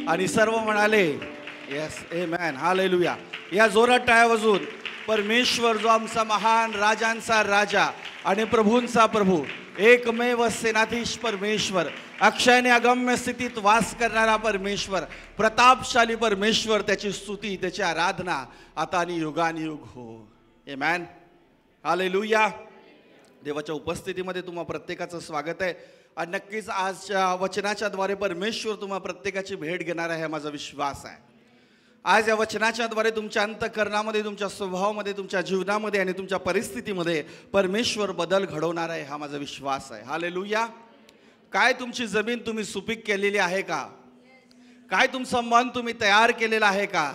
आणि सर्व म्हणाले येस आमेन हालेलुया. या जोरात टाळ्या वाजवून परमेश्वर जो आमचा महान राजांचा राजा आणि प्रभूंचा प्रभू एकमेव सेनाधीश परमेश्वर अक्षयने अगम्य स्थितीत वास करणारा परमेश्वर प्रतापशाली परमेश्वर त्याची स्तुती त्याची आराधना आता आणि युगानुयुग हो. Amen hallelujah. देवाच्या उपस्थितीमध्ये तुम्हा प्रत्येकाचं स्वागत आहे आणि नक्कीच आजच्या वचनाच्या द्वारे परमेश्वर तुम्हा प्रत्येकाची भेट घेणार आहे माझा विश्वास आहे. आज या वचनाच्या द्वारे तुमच्या अंतःकरणामध्ये तुमच्या स्वभावामध्ये तुमच्या जीवनामध्ये आणि तुमच्या परिस्थितीमध्ये परमेश्वर बदल घडवणार आहे हा माझा विश्वास आहे. हालेलुया. काय तुमची जमीन तुम्ही सुपीक केलेली आहे का? काय तुमचं मन तुम्ही तयार केलेलं आहे का?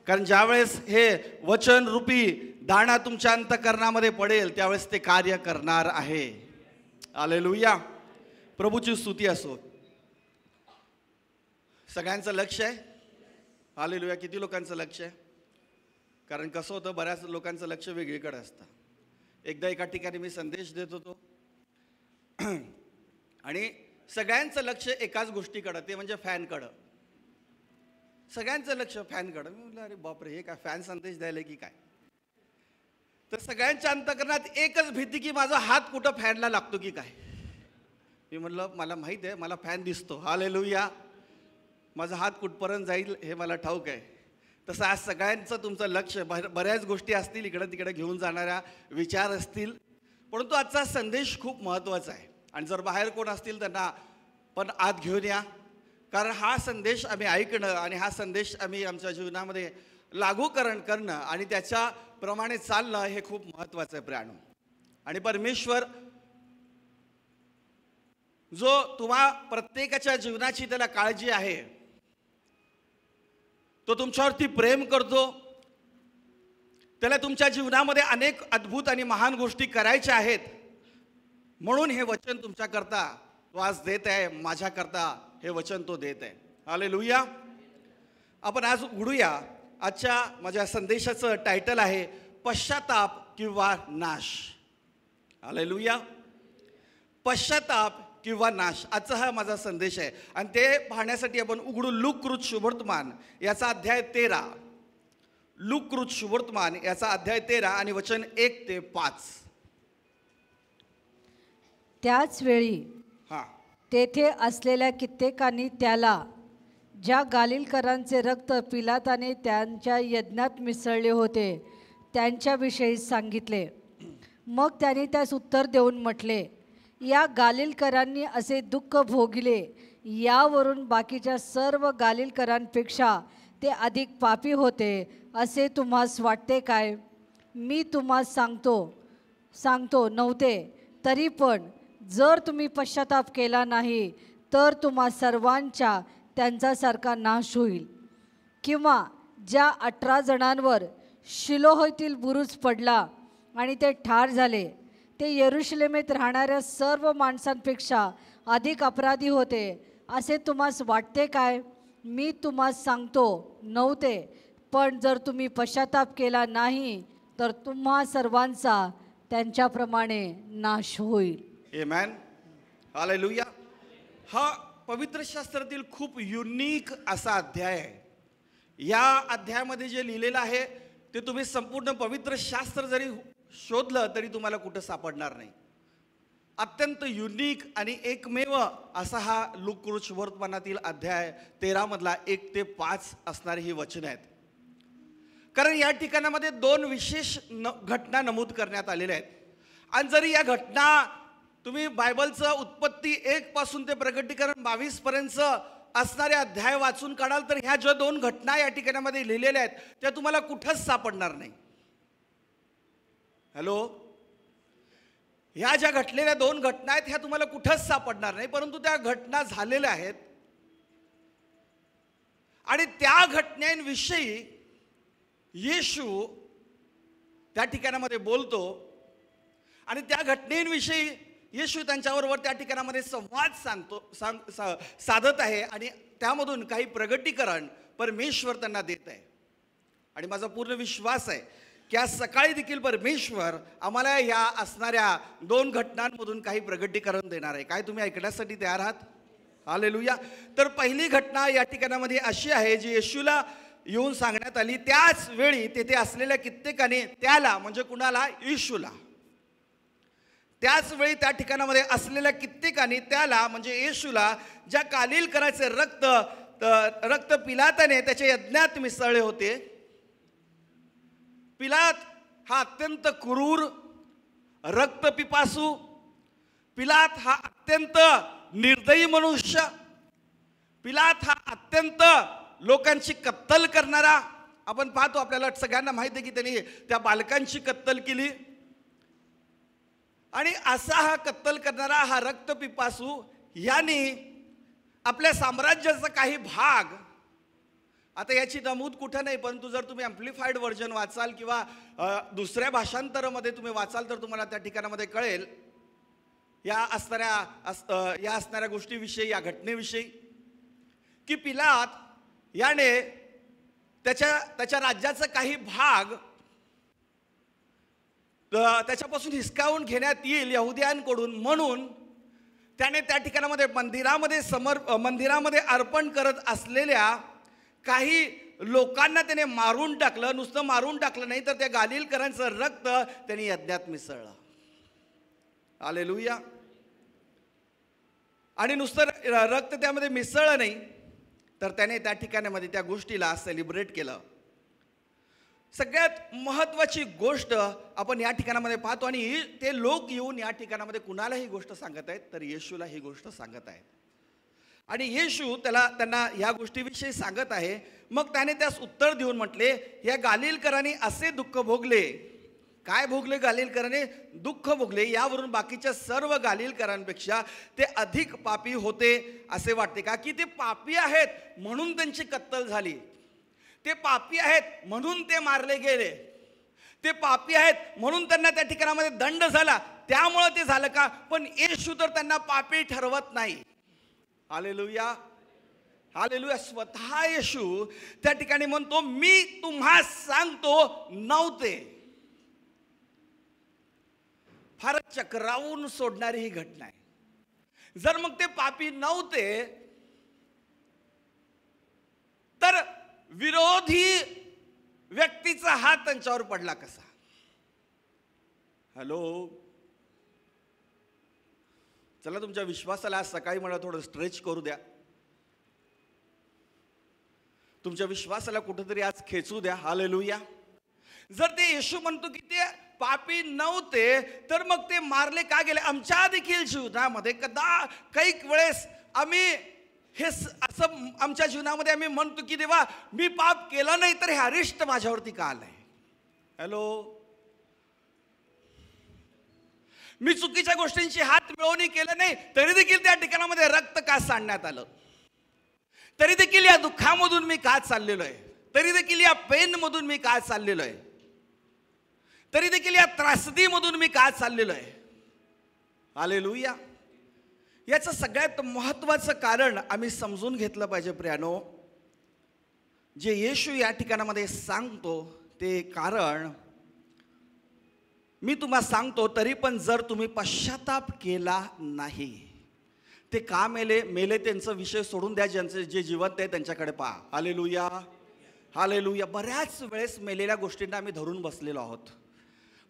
कारण ज्यावेळेस हे वचन रूपी दाणा तुमच्या अंतःकरणामध्ये पडेल त्यावेळेस ते कार्य करणार आहे. हालेलुया. प्रभूची स्तुती असो. सगळ्यांचं लक्ष आहे. हालेलुया. किती लोकांचं लक्ष आहे? कारण कसं होतं बऱ्याच लोकांचं लक्ष वेगळीकडे असतं. एकदा एका ठिकाणी मी संदेश देत होतो आणि सगळ्यांचं लक्ष एकाच गोष्टीकडं ते म्हणजे फॅनकडं. सगळ्यांचं लक्ष फॅनकडं. मी म्हटलं अरे बापरे हे काय फॅन संदेश द्यायला की काय? तर सगळ्यांच्या अंतःकरणात एकच भीती की माझा हात कुठं फॅनला लागतो की काय. मी म्हटलं मला माहीत आहे मला फॅन दिसतो. हालेलुया. माझा हात कुठपर्यंत जाईल हे मला ठाऊक आहे. तसं आज सगळ्यांचं तुमचं लक्ष बऱ्याच गोष्टी असतील इकडं तिकडे घेऊन जाणाऱ्या विचार असतील परंतु आजचा संदेश खूप महत्त्वाचा आहे आणि जर बाहेर कोण असतील त्यांना पण आत घेऊन या. कारण हा संदेश आम्ही ऐकणं आणि हा संदेश आम्ही आमच्या जीवनामध्ये लागूकरण करणं आणि त्याच्याप्रमाणे चालणं हे खूप महत्त्वाचं आहे प्रियानो. आणि परमेश्वर जो तुम्हा प्रत्येकाच्या जीवनाची त्याला काळजी आहे तो तुमच्यावरती प्रेम करतो. त्याला तुमच्या जीवनामध्ये अनेक अद्भुत आणि महान गोष्टी करायच्या आहेत म्हणून हे वचन तुमच्याकरता तो आज देत आहे. माझ्याकरता हे वचन तो देत आहे. हालेलुया. आपण आज उघडूया. आजच्या माझ्या संदेशाचं टायटल आहे पश्चाताप किंवा नाश. हालेलुया. पश्चाताप किंवा नाश आजचा हा माझा संदेश आहे आणि ते पाहण्यासाठी आपण उघडू लूककृत शुभवर्तमान याचा अध्याय 13. लूककृत शुभवर्तमान याचा अध्याय 13 आणि वचन 1 ते 5. त्याच वेळी तेथे असलेल्या कित्येकांनी त्याला ज्या गालिलकरांचे रक्त पिलाताने त्यांच्या यज्ञात मिसळले होते त्यांच्याविषयी सांगितले. मग त्यांनी त्यास उत्तर देऊन म्हटले या गालिलकरांनी असे दुःख भोगले यावरून बाकीच्या सर्व गालिलकरांपेक्षा ते अधिक पापी होते असे तुम्हास वाटते काय? मी तुम्हास सांगतो नव्हते. तरी पण जर तुम्ही पश्चाताप केला नाही तर तुम्हा सर्वांच्या त्यांच्यासारखा नाश होईल. किंवा ज्या 18 जणांवर शिलोह-येथील बुरुज पडला आणि ते ठार झाले ते यरूशलेमेत राहणाऱ्या सर्व माणसांपेक्षा अधिक अपराधी होते असे तुम्हास वाटते काय? मी तुम्हास सांगतो नव्हते. पण जर तुम्ही पश्चाताप केला नाही तर तुम्हा सर्वांचा त्यांच्याप्रमाणे नाश होईल. आमेन. हालेलुया. हा पवित्र शास्त्रातील खूप युनिक असा अध्याय आहे. या अध्यायामध्ये जे लिहिलेलं आहे ते तुम्ही संपूर्ण पवित्र शास्त्र जरी शोधलं तरी तुम्हाला कुठं सापडणार नाही. अत्यंत युनिक आणि एकमेव असा हा लूककृत शुभवर्तमानातील अध्याय 13 मधला 1 ते 5 असणारी ही वचन आहेत. कारण या ठिकाणामध्ये 2 विशेष घटना नमूद करण्यात आलेल्या आहेत आणि जरी या घटना तुम्ही बायबलचं उत्पत्ती 1 पासून ते प्रकटीकरण 22 पर्यंत असणारे अध्याय वाचून काढाल तर ह्या ज्या 2 घटना या ठिकाणामध्ये लिहिलेल्या आहेत त्या तुम्हाला कुठंच सापडणार नाही. हॅलो. ह्या ज्या घडलेल्या 2 घटना आहेत ह्या तुम्हाला कुठंच सापडणार नाही परंतु त्या घटना झालेल्या आहेत आणि त्या घटनेविषयी येशू त्या ठिकाणामध्ये बोलतो आणि त्या घटनेविषयी येशू त्यांच्याबरोबर त्या ठिकाणामध्ये संवाद साधत आहे आणि त्यामधून काही प्रगटीकरण परमेश्वर त्यांना देत आहे. आणि माझा पूर्ण विश्वास आहे की आज सकाळी देखील परमेश्वर आम्हाला या असणाऱ्या 2 घटनांमधून काही प्रगटीकरण देणार आहे. काय तुम्ही ऐकण्यासाठी तयार आहात? हालेलुया. तर पहिली घटना या ठिकाणामध्ये अशी आहे जी येशूला येऊन सांगण्यात आली. त्याच वेळी तेथे असलेल्या कित्येकाने त्याला, म्हणजे कुणाला? येशूला. त्याच वेळी त्या ठिकाणामध्ये असलेल्या कित्येकाने त्याला, म्हणजे येशूला, ज्या गालील कराचे रक्त पिलाताने त्याच्या यज्ञात मिसळले होते. पिलात हा अत्यंत क्रूर, रक्तपिपासू, पिलात हा अत्यंत निर्दयी मनुष्य, पिलात हा अत्यंत लोकांची कत्तल करणारा. आपण पाहतो, आपल्याला सगळ्यांना माहिती आहे की त्यांनी त्या बालकांची कत्तल केली. आणि असा हा कत्तल करणारा हा रक्तपिपासू यांनी आपल्या साम्राज्याचा काही भाग, आता याची नमूद कुठं नाही, परंतु जर तुम्ही ॲम्प्लिफाईड व्हर्जन वाचाल किंवा दुसऱ्या भाषांतरामध्ये तुम्ही वाचाल तर तुम्हाला त्या ठिकाणामध्ये कळेल या असणाऱ्या गोष्टीविषयी, या घटनेविषयी, की पिलात याने त्याच्या राज्याचा काही भाग त्याच्यापासून हिसकावून घेण्यात येईल यहुद्यांकडून, म्हणून त्याने त्या ठिकाणामध्ये मंदिरामध्ये अर्पण करत असलेल्या काही लोकांना त्याने मारून टाकलं. नुसतं मारून टाकलं नाही, तर त्या गालीलकरांचं रक्त त्यांनी यज्ञात मिसळलं. हालेलुया. आणि नुसतं रक्त त्यामध्ये मिसळलं नाही, तर त्याने त्या ठिकाणामध्ये त्या गोष्टीला सेलिब्रेट केलं. सगळ्यात महत्त्वाची गोष्ट आपण या ठिकाणामध्ये पाहतो, आणि ते लोक येऊन या ठिकाणामध्ये कुणाला ही गोष्ट सांगत आहेत, तर येशूला ही गोष्ट सांगत आहेत. आणि येशू त्यांना या गोष्टीविषयी सांगत आहे. मग त्याने त्यास उत्तर देऊन म्हटले, या गालीलकरांनी असे दुःख भोगले. काय भोगले गालीलकरांनी? दुःख भोगले. यावरून बाकीच्या सर्व गालीलकरांपेक्षा ते अधिक पापी होते असे वाटते का? की ते पापी आहेत म्हणून त्यांची कत्तल झाली, ते पापी आहेत म्हणून ते मारले गेले, ते पापी आहेत म्हणून त्यांना त्या ठिकाणामध्ये दंड झाला, त्यामुळे ते झालं का? पण येशू तर त्यांना पापी ठरवत नाही. Hallelujah, hallelujah. स्वतः येशू त्या ठिकाणी म्हणतो, मी तुम्हा सांगतो नव्हते. फारच चक्रावून सोडणारी ही घटना आहे. जर मग ते पापी नव्हते, तर विरोधी व्यक्तीचा हात त्यांच्यावर पडला कसा? हॅलो, चला तुमच्या विश्वासाला आज सकाळी मला थोडं स्ट्रेच करू द्या. तुमच्या विश्वासाला कुठेतरी आज खेचू द्या. हालेलुया. जर ते येशू म्हणतो की ते पापी नव्हते, तर मग ते मारले का गेले? आमच्या देखील जीवनामध्ये काही वेळेस आम्ही हे असं आमच्या जीवनामध्ये आम्ही म्हणतो की देवा, मी पाप केलं नाही तर हे अरिष्ट माझ्यावरती का आलंय? हॅलो, मी चुकीच्या गोष्टींची हात मिळवणी केलं नाही तरी देखील त्या ठिकाणामध्ये रक्त का सांडण्यात आलं? तरी देखील या दुःखामधून मी का चाललेलो आहे? तरी देखील या पेन मधून मी का चाललेलो आहे? तरी देखील या त्रासदीमधून मी का चाललेलो आहे? हालेलुया. याचं सगळ्यात महत्त्वाचं कारण आम्ही समजून घेतलं पाहिजे प्रियानो. जे येशू या ठिकाणामध्ये सांगतो ते कारण मी तुम्हाला सांगतो, तरी पण जर तुम्ही पश्चाताप केला नाही, ते का मेले त्यांचा विषय सोडून द्या. ज्यांचे जे जिवंत आहे त्यांच्याकडे पहा. Hallelujah, hallelujah. बऱ्याच वेळेस मेलेल्या गोष्टींना आम्ही धरून बसलेलो आहोत,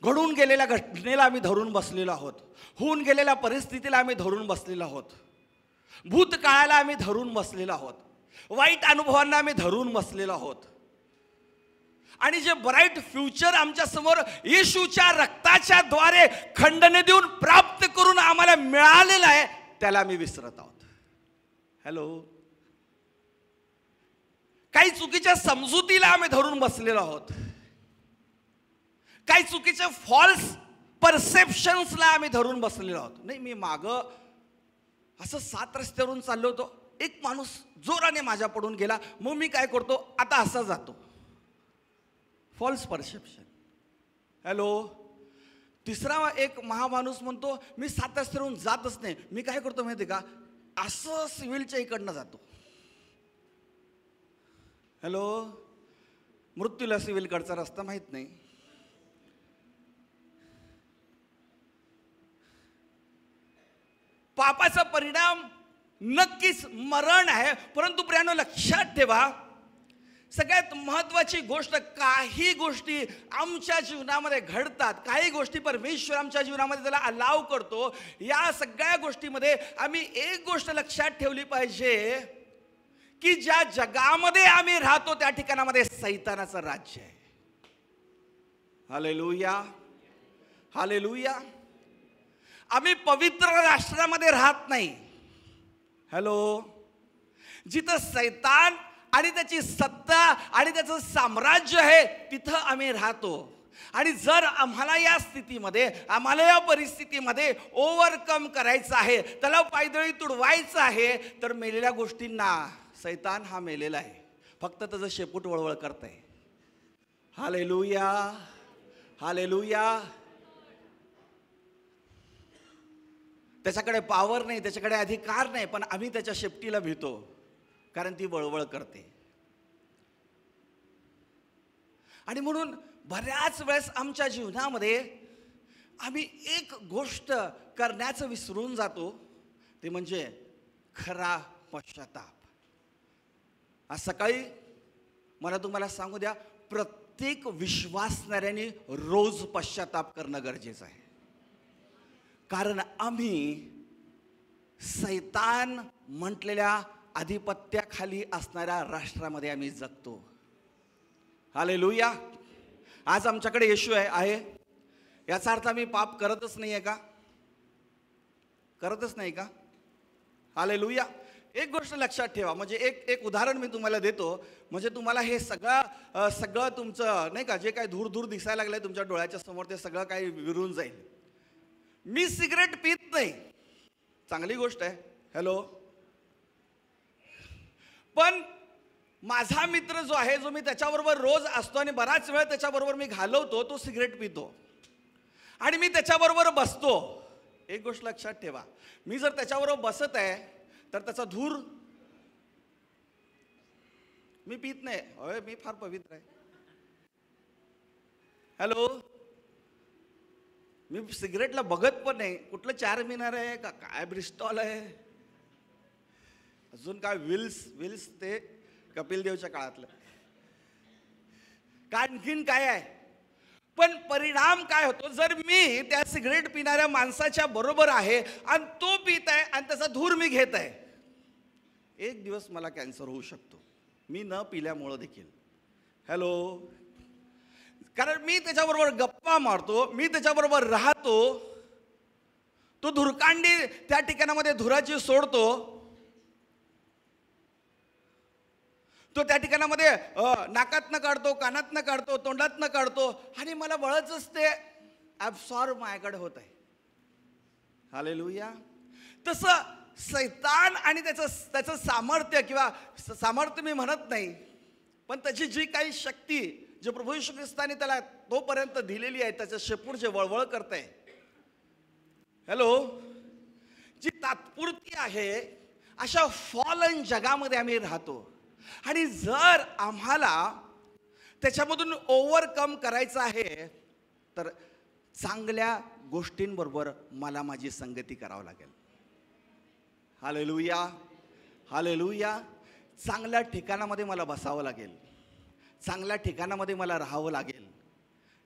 घडून गेलेल्या घटनेला आम्ही धरून बसलेलो आहोत, होऊन गेलेल्या परिस्थितीला आम्ही धरून बसलेलो आहोत, भूतकाळाला आम्ही धरून बसलेलो आहोत, वाईट अनुभवांना आम्ही धरून बसलेलो आहोत. आणि जे ब्राईट फ्युचर आमच्या समोर येशूच्या रक्ताच्या द्वारे खंडने देऊन प्राप्त करून आम्हाला मिळालेलं आहे, त्याला आम्ही विसरत आहोत. हॅलो, काही चुकीच्या समजुतीला आम्ही धरून बसलेलो आहोत, काही चुकीचे फॉल्स परसेप्शन्सला आम्ही धरून बसलेलो आहोत. नाही, मी मागं असं 7 रस्त्यावरून चाललो होतो, एक माणूस जोराने माझ्या पडून गेला, मग मी काय करतो, आता असा जातो. False perception. हॅलो, तिसरा एक महामाणूस म्हणतो, मी 7 रस्त्यावरून जातच नाही, मी काय करतो माहिती का, असं सिव्हिलच्या इकडनं जातो. हॅलो, मृत्यूला सिव्हिलकडचा रस्ता माहित नाही. पापाचा परिणाम नक्कीच मरण आहे. परंतु प्रियानो लक्षात ठेवा, सगळ्यात महत्वाची गोष्ट, काही गोष्टी आमच्या जीवनामध्ये घडतात, काही गोष्टी परमेश्वर आमच्या जीवनामध्ये त्याला अलाव करतो. या सगळ्या गोष्टीमध्ये आम्ही एक गोष्ट लक्षात ठेवली पाहिजे की ज्या जगामध्ये आम्ही राहतो त्या ठिकाणामध्ये सैतानाचं राज्य आहे. Hallelujah, hallelujah. आम्ही पवित्र राष्ट्रामध्ये राहत नाही. हॅलो, जिथं सैतान आणि त्याची सत्ता आणि त्याचं साम्राज्य आहे तिथं आम्ही राहतो. आणि जर आम्हाला या स्थितीमध्ये, आम्हाला या परिस्थितीमध्ये ओव्हरकम करायचं आहे, त्याला पायदळी तुडवायचं आहे, तर मेलेल्या गोष्टींना, सैतान हा मेलेला आहे, फक्त त्याचं शेपूट वळवळ करतंय. Hallelujah, hallelujah. त्याच्याकडे पॉवर नाही, त्याच्याकडे अधिकार नाही, पण आम्ही त्याच्या शेपटीला भीतो, कारण ती वळवळ करते. आणि म्हणून बऱ्याच वेळेस आमच्या जीवनामध्ये आम्ही एक गोष्ट करण्याचं विसरून जातो, ते म्हणजे खरा पश्चाताप. आज सकाळी मला तुम्हाला सांगू द्या, प्रत्येक विश्वासणाऱ्याने रोज पश्चाताप करणं गरजेचं आहे. कारण आम्ही सैतान म्हटलेल्या आधिपत्याखाली असणाऱ्या राष्ट्रामध्ये आम्ही जगतो. हालेलुया. आज आमच्याकडे येशू आहे, याचा अर्थ आम्ही पाप करतच नाही आहे का? करतच नाही का? हालेलुया. एक गोष्ट लक्षात ठेवा, म्हणजे एक उदाहरण मी तुम्हाला देतो, म्हणजे तुम्हाला हे सगळं तुमचं नाही का, जे काही धूर धूर दिसायला लागलंय तुमच्या डोळ्याच्या समोर, ते सगळं काही विरून जाईल. मी सिगरेट पित नाही, चांगली गोष्ट आहे. हॅलो. पण माझा मित्र जो आहे, जो मी त्याच्याबरोबर रोज असतो आणि बराच वेळ त्याच्याबरोबर मी घालवतो, तो सिगरेट पितो आणि मी त्याच्याबरोबर बसतो. एक गोष्ट लक्षात ठेवा, मी जर त्याच्याबरोबर बसत आहे तर त्याचा धूर, मी पित नाही, होय, मी फार पवित्र आहे. हॅलो. मी सिगरेटला बघत पण नाही, कुठलं 4 मिनार आहे का काय, ब्रिस्टॉल आहे, अजून काय विल्स ते कपिल देवच्या काळातलं, का आणखीन काय आहे. पण परिणाम काय होतो, जर मी त्या सिगरेट पिणाऱ्या माणसाच्या बरोबर आहे आणि तो पित आहे आणि त्याचा धूर मी घेत आहे, एक दिवस मला कॅन्सर होऊ शकतो, मी न पिल्यामुळं देखील. हॅलो. कारण मी त्याच्याबरोबर गप्पा मारतो, मी त्याच्याबरोबर राहतो, तो धुरकांडी त्या ठिकाणामध्ये धुराची सोडतो, तो त्या ठिकाणामध्ये नाकातनं काढतो, कानातनं काढतो, तोंडातनं काढतो, आणि मला बळच ते ॲब्सॉर्ब माझ्याकडे होत आहे. हालेलुया. तसं सैतान आणि त्याचं सामर्थ्य, किंवा सामर्थ्य मी म्हणत नाही, पण त्याची जी काही शक्ती, जे प्रभू येशू ख्रिस्ताने त्याला तोपर्यंत दिलेली आहे, त्याचं शेपूट जे वळवळ करत आहे, हॅलो, जी तात्पुरती आहे, अशा फॉलन जगामध्ये आम्ही राहतो. आणि जर आम्हाला त्याच्यामधून ओव्हरकम करायचं आहे, तर चांगल्या गोष्टींबरोबर मला माझी संगती करावं लागेल. Hallelujah, hallelujah. चांगल्या ठिकाणामध्ये मला बसावं लागेल, चांगल्या ठिकाणामध्ये मला राहावं लागेल.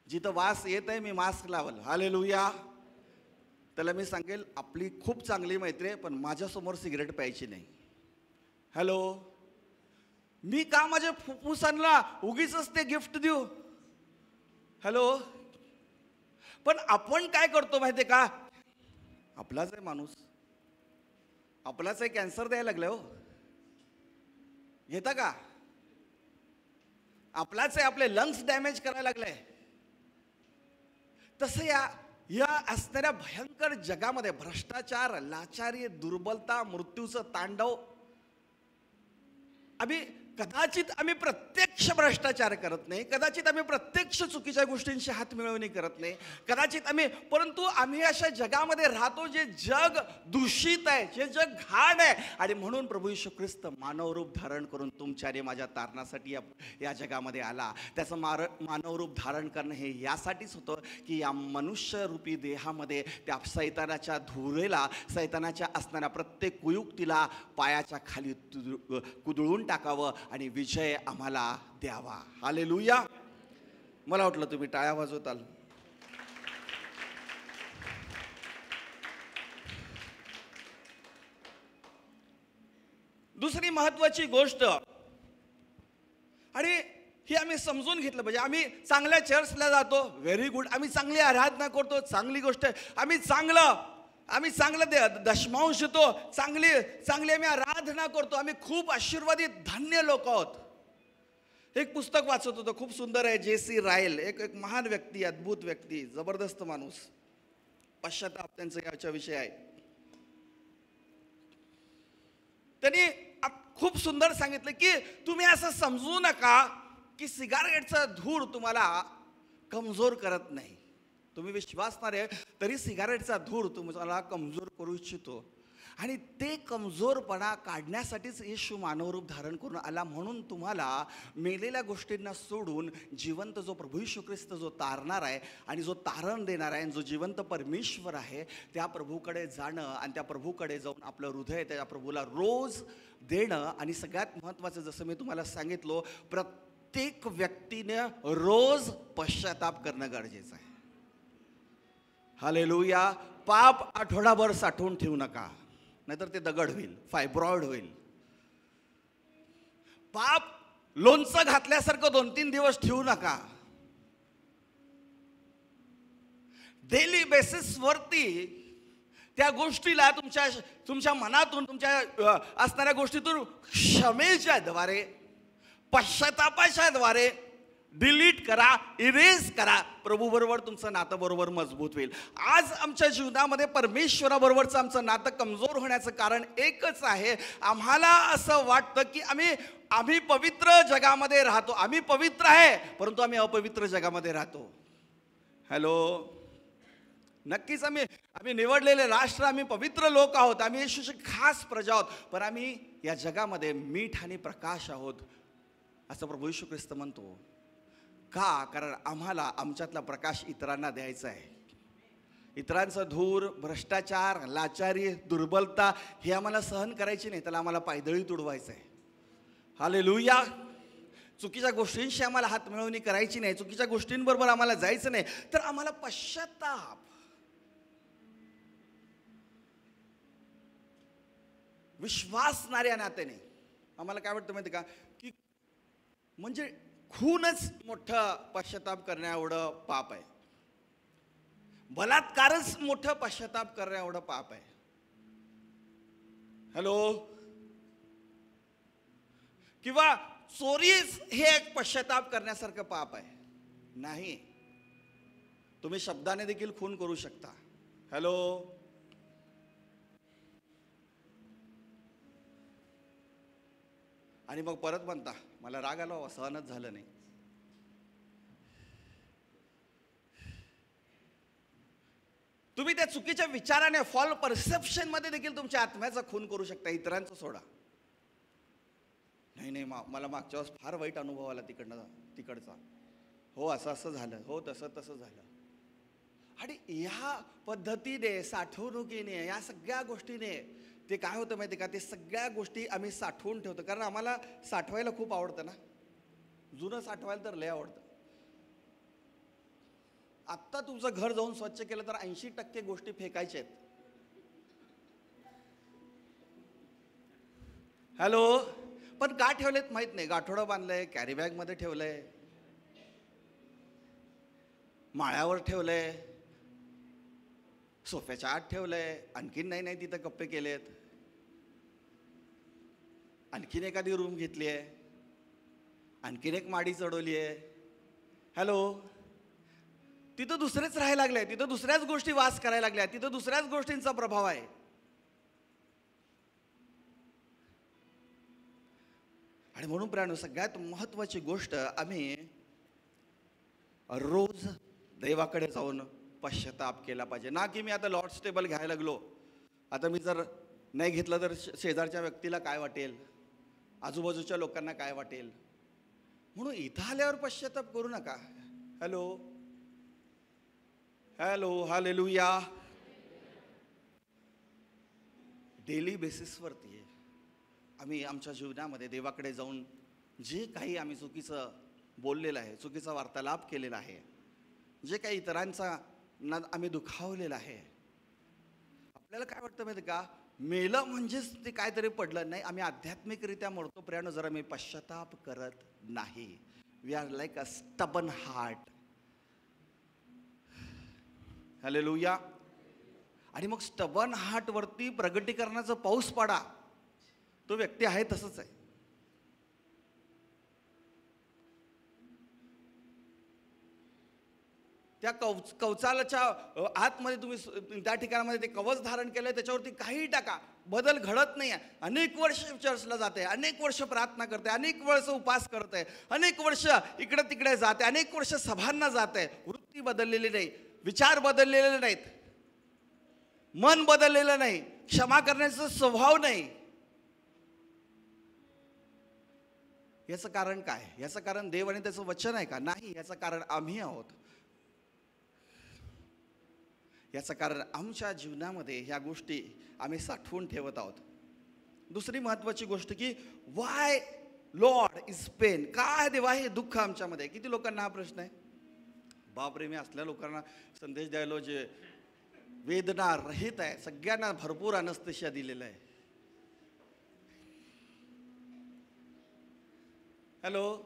जिथं वास येत आहे मी मास्क लावल. हालेलुया. त्याला मी सांगेल, आपली खूप चांगली मैत्री आहे, पण माझ्यासमोर सिगरेट प्यायची नाही. हॅलो. मी का माझ्या फुफ्फुसांना उगीच ते गिफ्ट देऊ? हॅलो. पण आपण काय करतो माहिती आहे का, आपलाच आहे माणूस, आपलाच आहे, कॅन्सर द्यायला लागलाय हो, घेता का? आपलाच आहे, आपले लंग्स डॅमेज करायला लागलाय. तसं या असणाऱ्या भयंकर जगामध्ये भ्रष्टाचार, लाचारी, दुर्बलता, मृत्यूचं तांडव, आम्ही कदाचित आम्ही प्रत्यक्ष भ्रष्टाचार करत नाही, कदाचित आम्ही प्रत्यक्ष चुकीच्या गोष्टींशी हात मिळवणी करत नाही, कदाचित आम्ही, परंतु आम्ही अशा जगामध्ये राहतो जे जग दूषित आहे, जे जग घाण आहे. आणि म्हणून प्रभू येशू ख्रिस्त मानवरूप धारण करून तुमच्या आणि माझ्या तारणासाठी या जगामध्ये आला. त्याचं मानवरूप धारण करणं हे यासाठीच होतं की या मनुष्यरूपी देहामध्ये त्या सैतानाच्या धुरेला, सैतानाच्या असणाऱ्या प्रत्येक कुयुक्तीला पायाच्या खाली कुदळून टाकावं आणि विजय आम्हाला द्यावा. हालेलुया. मला वाटलं तुम्ही टाळ्या वाजवताल. दुसरी महत्वाची गोष्ट, आणि ही आम्ही समजून घेतलं पाहिजे. आम्ही चांगल्या चर्चला जातो, व्हेरी गुड, आम्ही चांगली आराधना करतो, चांगली गोष्ट आहे. आम्ही चांगलं दशमांश देतो, चांगली आम्ही आराधना करतो, आम्ही खूप आशीर्वादित धन्य लोक आहोत. एक पुस्तक वाचत होतं, खूप सुंदर आहे. J.C. रायल, एक महान व्यक्ती, अद्भुत व्यक्ती, जबरदस्त माणूस. पश्चाताप त्यांचं याच्या विषय आहे. त्यांनी खूप सुंदर सांगितलं की तुम्ही असं समजू नका की सिगारेटचा धूर तुम्हाला कमजोर करत नाही. तुम्ही विश्वासणारे तरी सिगारेटचा धूर तुम्हाला कमजोर करू इच्छितो, आणि ते कमजोरपणा काढण्यासाठीच येशू मानवरूप धारण करून आला. म्हणून तुम्हाला मेलेल्या गोष्टींना सोडून जिवंत जो प्रभू येशू ख्रिस्त जो तारणार आहे आणि जो तारण देणार आहे, जो जिवंत परमेश्वर आहे, त्या प्रभूकडे जाणं आणि त्या प्रभूकडे जाऊन आपलं हृदय त्या प्रभूला रोज देणं. आणि सगळ्यात महत्त्वाचं, जसं मी तुम्हाला सांगितलं, प्रत्येक व्यक्तीने रोज पश्चाताप करणं गरजेचं आहे. हालेलुया. पाप आठवडाभर साठवून ठेवू नका, नाहीतर ते दगड होईल, फायब्रॉइड होईल. पाप लोणचं घातल्यासारखं 2-3 दिवस ठेवू नका. डेली बेसिस वरती त्या गोष्टीला तुमच्या मनातून, तुमच्या असणाऱ्या गोष्टीतून क्षमेच्या द्वारे, पश्चातापाच्या द्वारे डिलीट करा, इरेज करा. प्रभू बरोबर तुमचं नातं बरोबर मजबूत होईल. आज आमच्या जीवनामध्ये परमेश्वराबरोबरचं आमचं नातं कमजोर होण्याचं कारण एकच आहे. आम्हाला असं वाटतं की आम्ही पवित्र जगामध्ये राहतो, आम्ही पवित्र आहे, परंतु आम्ही अपवित्र जगामध्ये राहतो. हॅलो. नक्कीच आम्ही निवडलेले राष्ट्र, आम्ही पवित्र लोक आहोत, आम्ही येशूची खास प्रजा आहोत, पण आम्ही या जगामध्ये मीठ आणि प्रकाश आहोत असं प्रभू येशू ख्रिस्त म्हणतो. का? कारण आम्हाला आमच्यातला प्रकाश इतरांना द्यायचा आहे. इतरांचं धूर, भ्रष्टाचार, लाचारी, दुर्बलता हे आम्हाला सहन करायची नाही, त्याला आम्हाला पायदळी तुडवायचं आहे. हालेलुया. चुकीच्या गोष्टींशी आम्हाला हात मिळवणी करायची नाही, चुकीच्या गोष्टींबरोबर आम्हाला जायचं नाही. तर आम्हाला पश्चाताप, विश्वासणाऱ्या नात्याने आम्हाला काय वाटतं माहिती का, की म्हणजे खूनच मोठं पश्चाताप करण्या एवढं पाप आहे, बलात्कारच मोठं पश्चाताप करण्या एवढं पाप आहे. हॅलो. किंवा चोरीच हे एक पश्चाताप करण्यासारखं पाप आहे नाही. तुम्ही शब्दाने देखील खून करू शकता. हॅलो. आणि मग परत म्हणता मला राग आला, सहनच झालं नाही. तुम्ही त्या चुकीच्या विचाराने, फॉल परसेप्शन मध्ये देखील तुमच्या आत्म्याचा खून करू शकता. इतरांचं सोडा. नाही मला मागच्या वेळेस फार वाईट अनुभव आला तिकडचा, हो असं झालं, हो तसं झालं. आणि ह्या पद्धतीने, साठवणुकीने, या सगळ्या गोष्टीने ते काय होतं माहिती का, ते सगळ्या गोष्टी आम्ही साठवून ठेवतो. कारण आम्हाला साठवायला खूप आवडतं ना, जुनं साठवायला तर लय आवडतं. आत्ता तुमचं घर जाऊन स्वच्छ केलं तर 80% गोष्टी फेकायच्या आहेत. हॅलो. पण का ठेवलेत माहित नाही. गाठोडं बांधलंय, कॅरी बॅग मध्ये ठेवलंय, माळ्यावर ठेवलंय, सोफ्याच्या आत ठेवलंय, आणखीन नाही तिथं कप्पे केलेत, आणखीन एखादी रूम घेतली आहे, आणखीन एक माडी चढवली आहे. हॅलो. तिथं दुसरेच राहायला लागले, तिथं दुसऱ्याच गोष्टी वास करायला लागल्या, तिथं दुसऱ्याच गोष्टींचा प्रभाव आहे. आणि म्हणून प्रियानो, सगळ्यात महत्त्वाची गोष्ट, आम्ही रोज देवाकडे जाऊन पश्चाताप केला पाहिजे. ना की मी आता लॉर्ड्स टेबल घ्यायला लागलो, आता मी जर नाही घेतलं तर शेजारच्या व्यक्तीला काय वाटेल, आजूबाजूच्या लोकांना काय वाटेल, म्हणून इथं आल्यावर पश्चाताप करू नका. Hello hello, hallelujah. डेली बेसिसवरती आम्ही आमच्या जीवनामध्ये देवाकडे जाऊन जे काही आम्ही चुकीचं बोललेलं आहे, चुकीचा वार्तालाप केलेला आहे, जे काही इतरांचा आम्ही दुखावलेलं आहे, आपल्याला काय वाटतं माहिती का, मेलं म्हणजेच ते काहीतरी पडलं नाही. आम्ही आध्यात्मिकरित्या मरतो प्रियानो जर आम्ही पश्चाताप करत नाही. We are like a stubborn heart. Hallelujah. आणि मग स्टबन हार्ट वरती प्रगटीकरणाचा पाऊस पाडा, तो व्यक्ती आहे तसंच आहे. त्या कवचालाच्या आतमध्ये तुम्ही त्या ठिकाणामध्ये ते कवच धारण केलंय, त्याच्यावरती काही टाका, बदल घडत नाही आहे. अनेक वर्ष चर्चला जाते, अनेक वर्ष प्रार्थना करते, अनेक वर्ष उपास करते, अनेक वर्ष इकडे तिकडे जाते, अनेक वर्ष सभांना जाते, वृत्ती बदललेली नाही, विचार बदललेले नाहीत, मन बदललेलं नाही, क्षमा करण्याचा स्वभाव नाही. याचं कारण काय? याचं कारण देव आणि त्याचं वचन आहे का? नाही. याचं कारण आम्ही आहोत. याचं कारण आमच्या जीवनामध्ये ह्या गोष्टी आम्ही साठवून ठेवत आहोत. दुसरी महत्त्वाची गोष्ट की वाय लॉर्ड इज पेन. काय देवा हे दुःख आमच्यामध्ये? किती लोकांना हा प्रश्न आहे? बापरे, मी असल्या लोकांना संदेश द्यायलो जे वेदना रहित आहे, सगळ्यांना भरपूर अनस्थेशिया दिलेलं आहे. हॅलो,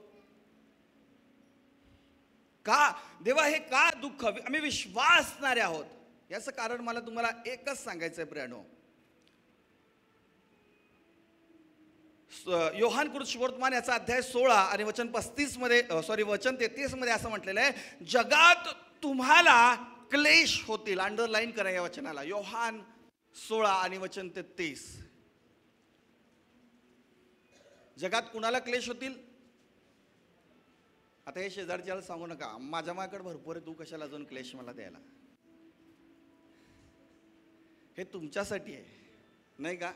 का देवा हे का दुःख? आम्ही विश्वासणारे आहोत. याचं कारण मला तुम्हाला एकच सांगायचं आहे प्रियानो. योहान सुवर्तमान याचा अध्याय 16 आणि वचन 35 मध्ये वचन 33 मध्ये असं म्हटलेलं आहे, जगात तुम्हाला क्लेश होतील. अंडरलाईन करा या वचनाला. योहान 16 आणि वचन 33. जगात कुणाला क्लेश होतील? आता हे शेजारच्याला सांगू नका, माझ्या माकडे भरपूर आहे, तू कशाला अजून क्लेश मला द्यायला. हे तुमच्यासाठी आहे, नाही का?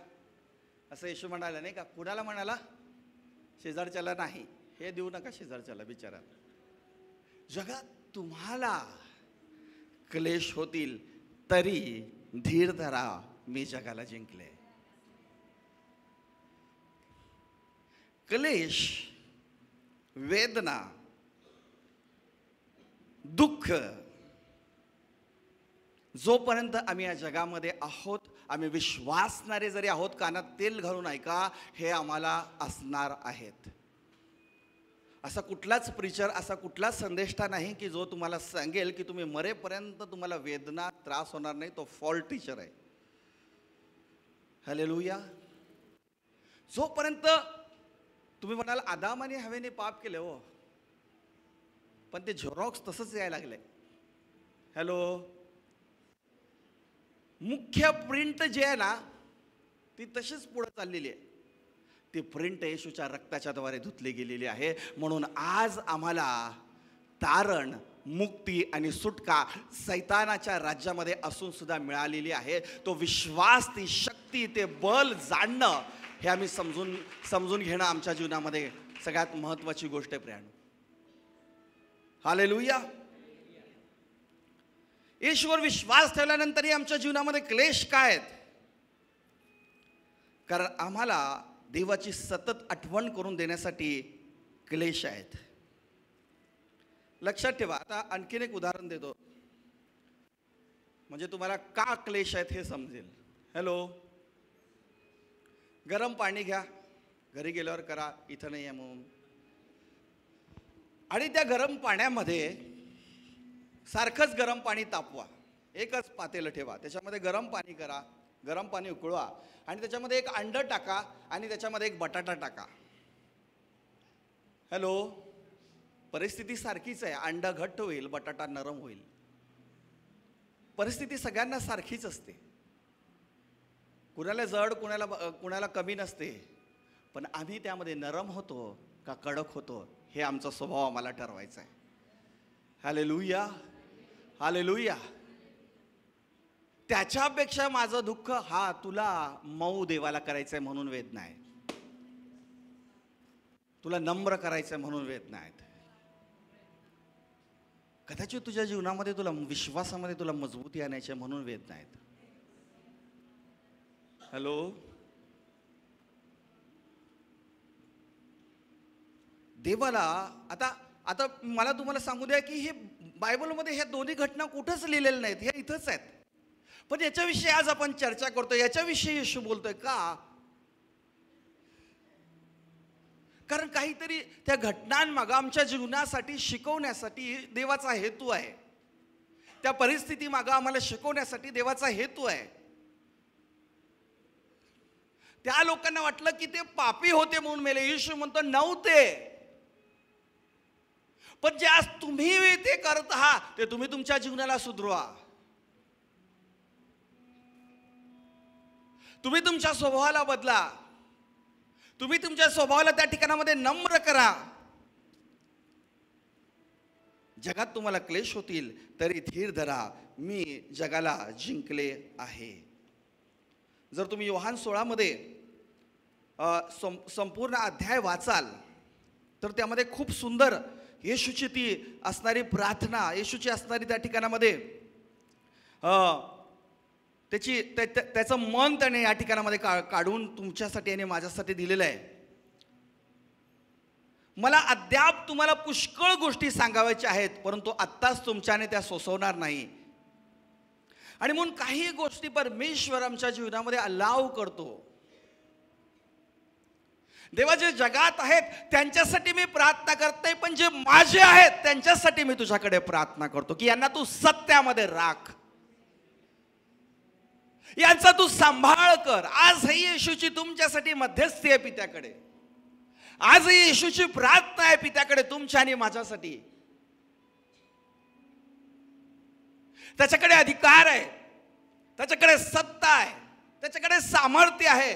असं येशू म्हणाला, नाही का? कुणाला म्हणाला? शेजारच्याला नाही. हे देऊ नका शेजारच्याला बिचारा. जगात तुम्हाला क्लेश होतील, तरी धीर धरा, मी जगाला जिंकले. क्लेश, वेदना, दुःख, जोपर्यंत आम्ही या जगामध्ये आहोत, आम्ही विश्वासणारे जरी आहोत, कानात तेल घालून ऐका, हे आम्हाला असणार आहेत. असा कुठलाच प्रीचर, असा कुठलाच संदेष्टा नाही की जो तुम्हाला सांगेल की तुम्ही मरेपर्यंत तुम्हाला वेदना, त्रास होणार नाही. तो फॉल्ट टीचर आहे. हालेलुया. जोपर्यंत तुम्ही म्हणाल आदाम आणि हवेने पाप केले, हो, पण ते झेरॉक्स तसंच यायला लागले. हॅलो, मुख्य प्रिंट जी आहे ना, ती तशीच पुढे चाललेली आहे. ती प्रिंट येशूच्या रक्ताच्या द्वारे धुतली गेलेली आहे. म्हणून आज आम्हाला तारण, मुक्ती आणि सुटका सैतानाच्या राज्यामध्ये असून सुद्धा मिळालेली आहे. तो विश्वास, ती शक्ती, ते बल जाणणं, हे आम्ही समजून घेणं आमच्या जीवनामध्ये सगळ्यात महत्त्वाची गोष्ट आहे प्रियानो. हालेलुया. ईश्वर विश्वास ठेवल्यानंतरही आमच्या जीवनामध्ये क्लेश काय आहेत? कारण आम्हाला देवाची सतत आठवण करून देण्यासाठी क्लेश आहेत. लक्षात ठेवा. आता आणखीन एक उदाहरण देतो, म्हणजे तुम्हाला का क्लेश आहेत हे समजेल. हॅलो, गरम पाणी घ्या, घरी गेल्यावर करा, इथं नाही आहे म्हणून. आणि त्या गरम पाण्यामध्ये सारखंच गरम पाणी तापवा, एकच पातेलं ठेवा, त्याच्यामध्ये गरम पाणी करा, गरम पाणी उकळवा, आणि त्याच्यामध्ये एक अंड टाका आणि त्याच्यामध्ये एक बटाटा टाका. हॅलो, परिस्थिती सारखीच आहे. अंड घट्ट होईल, बटाटा नरम होईल. परिस्थिती सगळ्यांना सारखीच असते. कुणाला जड, कुणाला कमी नसते. पण आम्ही त्यामध्ये नरम होतो का कडक होतो हे आमचा स्वभाव आम्हाला ठरवायचा आहे. Hallelujah, hallelujah. त्याच्यापेक्षा माझं दुःख, हा तुला मऊ देवाला करायचंय म्हणून वेदना आहेत, तुला नम्र करायचंय म्हणून वेदना आहेत. कदाचित तुझ्या जीवनामध्ये तुला विश्वासामध्ये तुला मजबूती आणायची म्हणून वेदना आहेत. हॅलो, देवाला आता मला तुम्हाला सांगू द्या की हे बायबलमध्ये ह्या दोन्ही घटना कुठंच लिहिलेल्या नाहीत, हे इथंच आहेत. पण याच्याविषयी आज आपण चर्चा करतोय, याच्याविषयी येशू बोलतोय का? कारण काहीतरी त्या घटनांमागं आमच्या जीवनासाठी शिकवण्यासाठी देवाचा हेतू आहे. त्या परिस्थिती मागं आम्हाला शिकवण्यासाठी देवाचा हेतू आहे. त्या लोकांना वाटलं की ते पापी होते म्हणून मेले. येशू म्हणतो नव्हते. पण जे आज तुम्ही ते करत आहात ते तुम्ही तुमच्या जीवनाला सुधरवा. तुम्ही तुमच्या स्वभावाला बदला. तुम्ही तुमच्या स्वभावाला त्या ठिकाणामध्ये नम्र करा. जगात तुम्हाला क्लेश होतील तरी धीर धरा, मी जगाला जिंकले आहे. जर तुम्ही योहान 16 मध्ये संपूर्ण अध्याय वाचाल तर त्यामध्ये खूप सुंदर येशूची ती असणारी प्रार्थना, येशूची असणारी त्या ठिकाणामध्ये त्याचं मन त्याने या ठिकाणामध्ये काढून तुमच्यासाठी आणि माझ्यासाठी दिलेलं आहे. मला अद्याप तुम्हाला पुष्कळ गोष्टी सांगायच्या आहेत, परंतु आत्ताच तुमच्याने त्या सोसवणार नाही. आणि म्हणून काही गोष्टी परमेश्वर आमच्या जीवनामध्ये अलाव करतो. देवा, जे जगात आहेत त्यांच्यासाठी मी प्रार्थना करत नाही, पण जे माझे आहेत त्यांच्यासाठी मी तुझ्याकडे प्रार्थना करतो की यांना तू सत्यामध्ये राख, यांचा तू सांभाळ कर. आजही येशूची तुमच्यासाठी मध्यस्थी आहे पित्याकडे. आजही येशूची प्रार्थना आहे पित्याकडे तुमच्या आणि माझ्यासाठी. त्याच्याकडे अधिकार आहे, त्याच्याकडे सत्ता आहे, त्याच्याकडे सामर्थ्य आहे,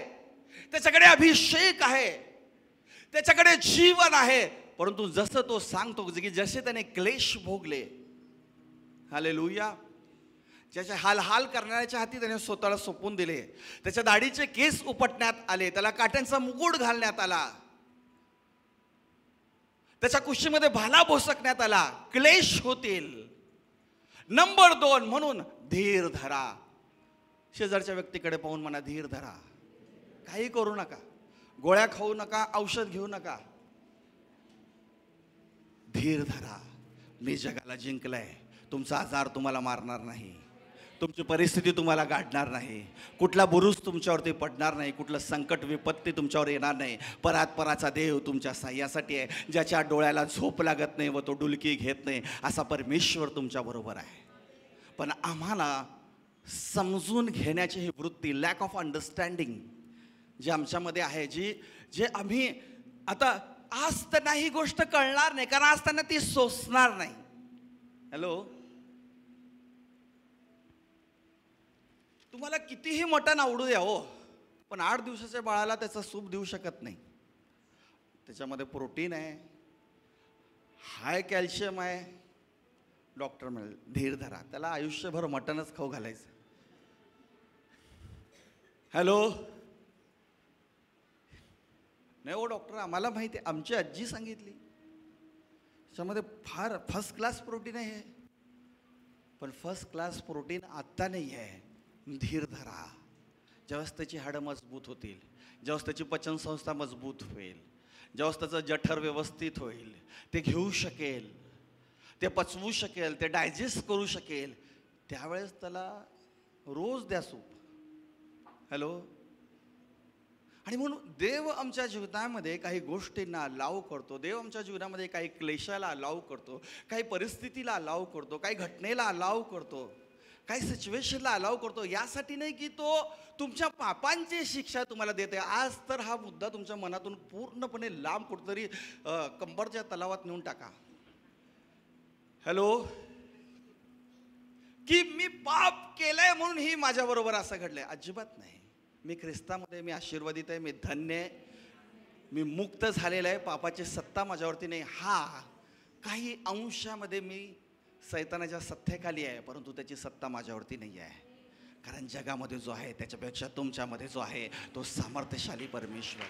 त्याच्याकडे अभिषेक आहे, त्याच्याकडे जीवन आहे. परंतु जसं तो सांगतो की जसे त्याने क्लेश भोगले, हालेलुया, ज्याचे हाल करणाऱ्याच्या हाती त्याने स्वतःला सोपवून दिले, त्याच्या दाढीचे केस उपटण्यात आले, त्याला काट्यांचा मुकुट घालण्यात आला, त्याच्या कुशीमध्ये भाला भोसकण्यात आला. क्लेश होतील. नंबर 2 म्हणून धीर धरा. शेजारच्या व्यक्तीकडे पाहून म्हणा धीर धरा. काही करू नका, गोळ्या खाऊ नका, औषध घेऊ नका. धीर धरा, मी जगाला जिंकलंय. तुमचा आजार तुम्हाला मारणार नाही, तुमची परिस्थिती तुम्हाला गाडणार नाही, कुठला बुरुज तुमच्यावरती पडणार नाही, कुठलं संकट विपत्ती तुमच्यावर येणार नाही. परात्पराचा देव तुमच्या साह्यासाठी आहे. ज्याच्या डोळ्याला झोप लागत नाही व तो डुलकी घेत नाही, असा परमेश्वर तुमच्या बरोबर आहे. पण आम्हाला समजून घेण्याची ही वृत्ती, लॅक ऑफ अंडरस्टँडिंग जे आमच्यामध्ये आहे, जे आम्ही आता आज त्यांना ही गोष्ट कळणार नाही, कारण आज त्यांना ती सोसणार नाही. हॅलो, तुम्हाला कितीही मटण आवडू द्या हो, पण 8 दिवसाच्या बाळाला त्याचं सूप देऊ शकत नाही. त्याच्यामध्ये प्रोटीन आहे, हाय कॅल्शियम आहे. डॉक्टर म्हणेल धीर धरा, त्याला आयुष्यभर मटणच खाऊ घालायचं. हॅलो, नाही हो डॉक्टर, आम्हाला माहिती आहे, आमची आजी सांगितली, त्याच्यामध्ये फार फर्स्ट क्लास प्रोटीन आहे. पण फर्स्ट क्लास प्रोटीन आत्ता नाही आहे. धीर धरा. ज्यावेळेस त्याची हाडं मजबूत होतील, ज्यावेळेस त्याची पचनसंस्था मजबूत होईल, ज्यावेळेस त्याचं जठर व्यवस्थित होईल, ते घेऊ शकेल, ते पचवू शकेल, ते डायजेस्ट करू शकेल, त्यावेळेस त्याला रोज द्या सूप. हॅलो, आणि म्हणून देव आमच्या जीवनामध्ये काही गोष्टींना अलाव करतो. देव आमच्या जीवनामध्ये काही क्लेशाला अलाव करतो, काही परिस्थितीला अलाव करतो, काही घटनेला अलाव करतो, काही सिच्युएशनला अलाव करतो. यासाठी नाही की तो तुमच्या पापांची शिक्षा तुम्हाला देते. आज तर हा मुद्दा तुमच्या मनातून पूर्णपणे लांब कुठेतरी कंबरच्या तलावात नेऊन टाका. हॅलो, की मी पाप केलंय म्हणून ही माझ्याबरोबर असं घडलंय, अजिबात नाही. मी ख्रिस्तामध्ये मी आशीर्वादित आहे, मी धन्य आहे. मी मुक्त झालेला आहे, पापाची सत्ता माझ्यावरती नाही. हा, काही अंशामध्ये मी सैतानाच्या सत्तेखाली आहे, परंतु त्याची सत्ता माझ्यावरती नाही आहे. कारण जगामध्ये जो आहे त्याच्यापेक्षा तुमच्यामध्ये जो आहे तो सामर्थ्यशाली परमेश्वर.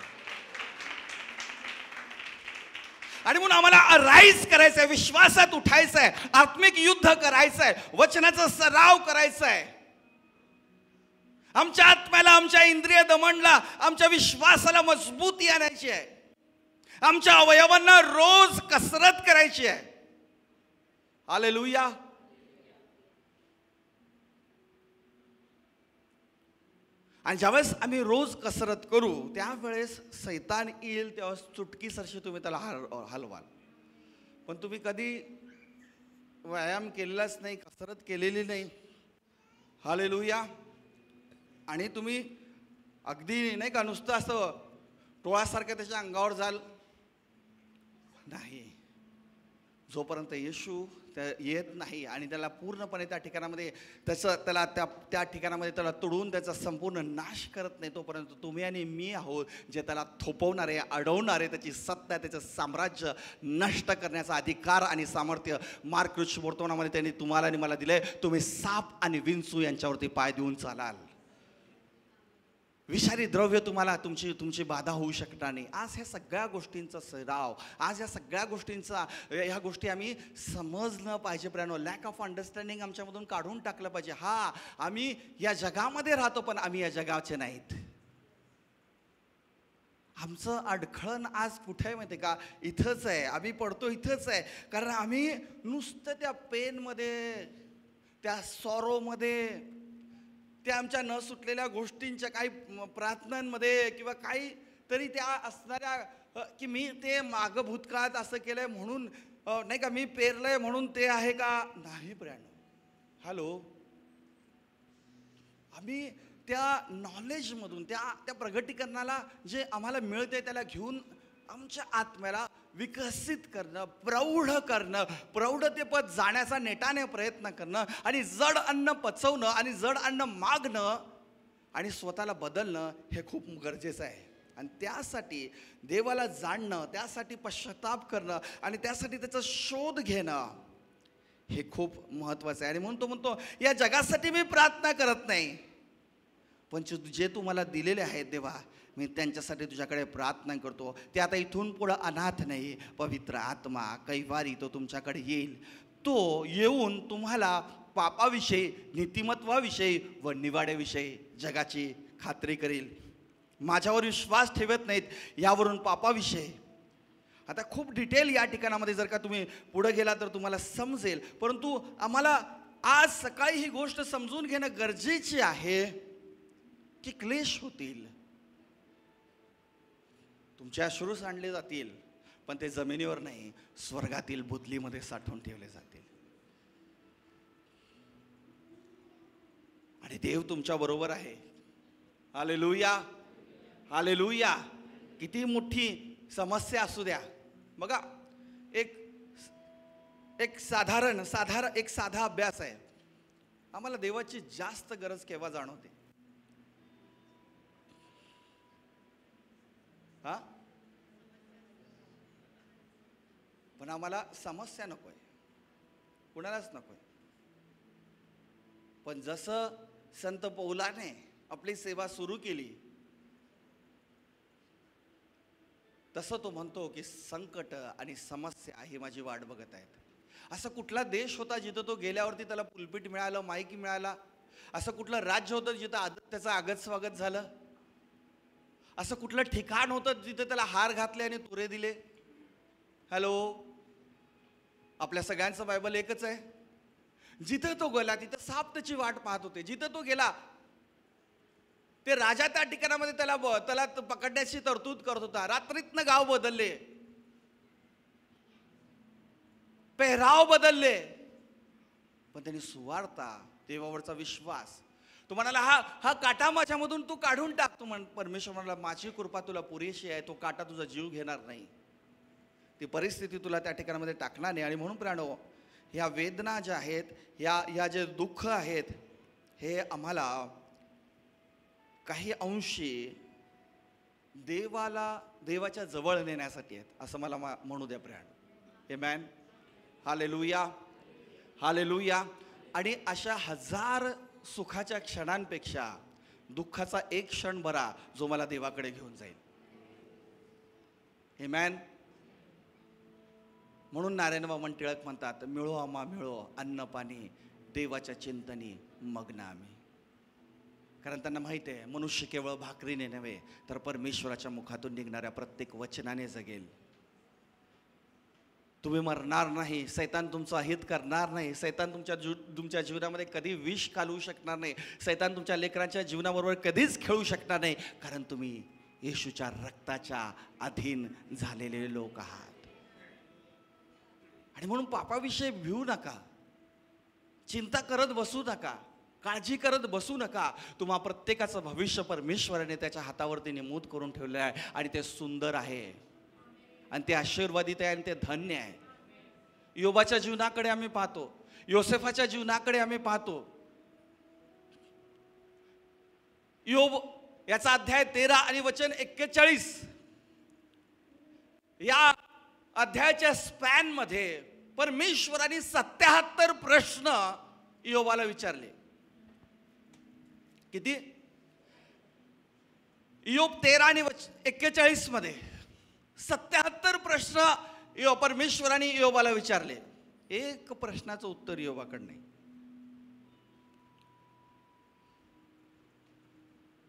आणि म्हणून आम्हाला राईज करायचं आहे, विश्वासात उठायचं आहे, आत्मिक युद्ध करायचं आहे, वचनाचा सराव करायचा आहे. आमच्या आत्म्याला, आमच्या इंद्रिय दमनला, आमच्या विश्वासाला मजबूती आणायची आहे. आमच्या अवयवांना रोज कसरत करायची आहे. हालेलुया. आणि ज्यावेळेस आम्ही रोज कसरत करू त्यावेळेस सैतान येईल, तेव्हा चुटकीसरशी तुम्ही त्याला हलवाल. पण तुम्ही कधी व्यायाम केलेलाच नाही, कसरत केलेली नाही. हालेलुया. आणि तुम्ही अगदी नाही का नुसतं असं टोळासारखं त्याच्या अंगावर जाल नाही. जोपर्यंत येशू येत नाही आणि त्याला पूर्णपणे त्या ठिकाणामध्ये त्याला त्या ठिकाणामध्ये त्याला तोडून त्याचा संपूर्ण नाश करत नाही, तोपर्यंत तुम्ही आणि मी आहोत जे त्याला थोपवणारे, अडवणारे, त्याची सत्ता, त्याचं साम्राज्य नष्ट करण्याचा अधिकार आणि सामर्थ्य मार्क वर्तमानामध्ये त्यांनी तुम्हाला आणि मला दिलंय. तुम्ही साप आणि विंचू यांच्यावरती पाय देऊन चालाल. विषारी द्रव्य तुम्हाला तुमची बाधा होऊ शकणार नाही. आज ह्या सगळ्या गोष्टींचा सराव, आज ह्या सगळ्या गोष्टींचा ह्या गोष्टी आम्ही समजलं पाहिजे. प्रियानो, लॅक ऑफ अंडरस्टँडिंग आमच्यामधून काढून टाकलं पाहिजे. हा, आम्ही या जगामध्ये राहतो पण आम्ही या जगाचे नाहीत. आमचं अडखळण आज कुठे आहे माहिती का? इथंच आहे. आम्ही पडतो इथंच आहे. कारण आम्ही नुसतं त्या पेनमध्ये, त्या सॉरोमध्ये, त्या आमच्या न सुटलेल्या गोष्टींच्या काही प्रार्थनांमध्ये किंवा काही तरी त्या असणाऱ्या की मी ते मागं भूतकाळात असं केलंय म्हणून नाही का, मी पेरलंय म्हणून ते आहे का? नाही प्रियानो. हॅलो. आम्ही त्या नॉलेजमधून, त्या प्रगटीकरणाला जे आम्हाला मिळते त्याला घेऊन आमच्या आत्म्याला विकसित करणं, प्रौढतेपद जाण्याचा नेटाने प्रयत्न करणं आणि जड अन्न पचवणं आणि जड अन्न मागणं आणि स्वतःला बदलणं हे खूप गरजेचं आहे. आणि त्यासाठी देवाला जाणणं, त्यासाठी पश्चाताप करणं आणि त्यासाठी त्याचा शोध घेणं हे खूप महत्त्वाचं आहे. आणि म्हणून तो म्हणतो, या जगासाठी मी प्रार्थना करत नाही, पण जे तुम्हाला दिलेले आहेत देवा, मी त्यांच्यासाठी तुझ्याकडे प्रार्थना करतो. ते आता इथून पुढं अनाथ नाही, पवित्र आत्मा कैवारी तो तुमच्याकडे येईल. तो येऊन तुम्हाला पापाविषयी, नीतिमत्वाविषयी व निवाड्याविषयी जगाची खात्री करेल. माझ्यावर विश्वास ठेवत नाहीत, यावरून पापाविषयी. आता खूप डिटेल या ठिकाणामध्ये जर का तुम्ही पुढे गेला तर तुम्हाला समजेल. परंतु आम्हाला आज सकाळी ही गोष्ट समजून घेणं गरजेचे आहे की क्लेश होतील, तुमचे अश्रू सांडले जातील, पण ते जमिनीवर नाही, स्वर्गातील बुदलीमध्ये साठवून ठेवले जातील. आणि देव तुमच्या बरोबर आहे. Hallelujah, hallelujah. किती मोठी समस्या असू द्या. बघा, एक साधा अभ्यास आहे. आम्हाला देवाची जास्त गरज केव्हा जाणवते? पण आम्हाला समस्या नकोय, कुणालाच नकोय. पण जसं संत पौलाने आपली सेवा सुरू केली तसं तो म्हणतो की संकट आणि समस्या ही माझी वाट बघत आहेत. असं कुठला देश होता जिथं तो गेल्यावरती त्याला पुलपीट मिळालं, माईक मिळाला? असं कुठलं राज्य होतं जिथं त्याचं आगत स्वागत झालं? असं कुठलं ठिकाण होतं जिथं त्याला हार घातले आणि तुरे दिले? हॅलो. आपल्या सगळ्यांचं बायबल एकच आहे. जिथं तो गेला तिथं साप त्याची वाट पाहत होते. जिथं तो गेला ते राजा त्या ठिकाणामध्ये त्याला पकडण्याची तरतूद करत होता. रात्रीतनं गाव बदलले, पेहराव बदलले, पण त्यांनी सुवार्ता, देवावरचा विश्वास, तो म्हणाला हा काटा माझ्यामधून तू काढून टाक. तू परमेश्वर म्हणाला, माझी कृपा तुला पुरेशी आहे, तो काटा तुझा जीव घेणार नाही, ती परिस्थिती तुला त्या ठिकाणामध्ये टाकणार नाही. आणि म्हणून प्राणो, ह्या वेदना ज्या आहेत, या जे दुःख आहेत, हे आम्हाला काही अंशी देवाच्या जवळ नेण्यासाठी आहेत असं मला म्हणू द्या प्रियानो. आमेन. Hallelujah, hallelujah. आणि अशा हजार सुखाच्या क्षणांपेक्षा दुःखाचा एक क्षण बरा जो मला देवाकडे घेऊन जाईल. आमेन. म्हणून नारायण वामन टिळक म्हणतात, मिळो आम्हा मिळो अन्न पाणी, देवाच्या चिंतनी मग्न आम्ही. कारण त्यांना माहिती आहे मनुष्य केवळ भाकरीने नव्हे तर परमेश्वराच्या मुखातून निघणाऱ्या प्रत्येक वचनाने जगेल. तुम्ही मरणार नाही, सैतान तुमचं अहित करणार नाही, सैतान तुमच्या जीवनामध्ये कधी विष घालवू शकणार नाही, सैतान तुमच्या लेकरांच्या जीवनाबरोबर कधीच खेळू शकणार नाही, कारण तुम्ही येशूच्या रक्ताच्या अधीन झालेले लोक आहात. आणि म्हणून पापाविषयी भिवू नका, चिंता करत बसू नका, काळजी करत बसू नका. तुम्हा प्रत्येकाचं भविष्य परमेश्वराने त्याच्या हातावरती नमूद करून ठेवलेलं आहे आणि ते सुंदर आहे आणि ते आशीर्वादित आहे आणि ते धन्य आहे. योबाच्या जीवनाकडे आम्ही पाहतो, योसेफाच्या जीवनाकडे आम्ही पाहतो. योब याचा अध्याय 13 आणि वचन 41 या अध्यायाच्या स्पॅन मध्ये परमेश्वराने 77 प्रश्न योबाला विचारले. किती? योब 13 आणि 41 मध्ये 77 प्रश्न परमेश्वराने योबाला विचारले. एक प्रश्नाचं उत्तर योबाकडे नाही.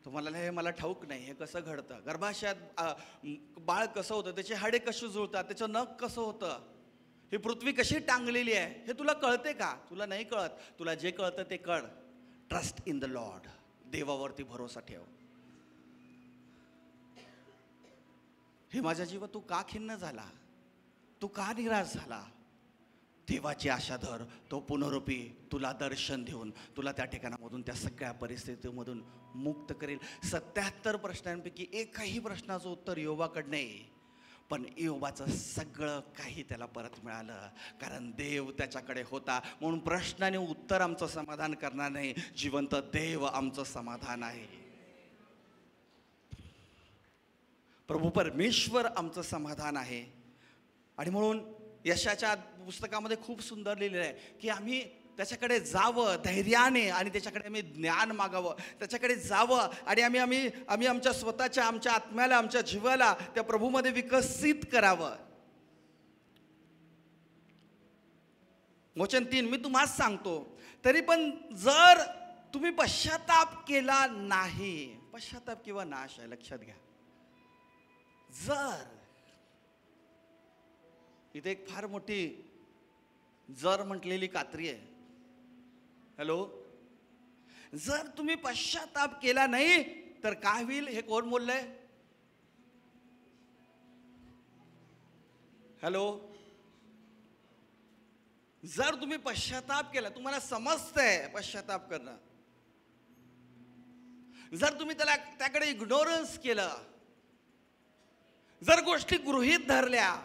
तुम्हाला हे मला ठाऊक नाही हे कसं घडतं, गर्भाशयात बाळ कसं होतं, त्याचे हाडे कशी जुळतात, त्याचं नख कसं होतं, ही पृथ्वी कशी टांगलेली आहे, हे तुला कळते का? तुला नाही कळत. तुला जे कळतं ते कळ. Trust in the lord. देवावरती भरोसा ठेव. हे माझ्या जीवा, तू का खिन्न झाला, तू का निराश झाला? देवाची आशा धर, तो पुनरुपी तुला दर्शन देऊन तुला त्या ठिकाणामधून त्या सगळ्या परिस्थितीमधून मुक्त करेल. 77 प्रश्नांपैकी एकही प्रश्नाचं उत्तर योबाकडे नाही, पण योबाचं सगळं काही त्याला परत मिळालं, कारण देव त्याच्याकडे होता. म्हणून प्रश्नाने उत्तर आमचं समाधान करणार नाही, जिवंत देव आमचं समाधान आहे. प्रभू परमेश्वर आमचं समाधान आहे. आणि म्हणून यशाच्या पुस्तकामध्ये खूप सुंदर लिहिलेलं आहे की आम्ही त्याच्याकडे जावं धैर्याने आणि त्याच्याकडे आम्ही ज्ञान मागावं, त्याच्याकडे जावं आणि आम्ही आमच्या स्वतःच्या, आमच्या आत्म्याला, आमच्या जीवाला त्या प्रभूमध्ये विकसित करावं. वचन 3, मी तुम्हाला सांगतो तरी पण जर तुम्ही पश्चाताप केला नाही, पश्चाताप किंवा नाश आहे लक्षात घ्या. जर इथे एक फार मोठी जर म्हटलेली कात्री आहे. हॅलो, जर तुम्ही पश्चाताप केला नाही तर काय होईल हे कोण बोललंय? हॅलो, जर तुम्ही पश्चाताप केला, तुम्हाला समजतंय पश्चाताप करणं, जर तुम्ही त्याकडे इग्नोरन्स केलं, जर गोष्टी गृहीत धरल्या,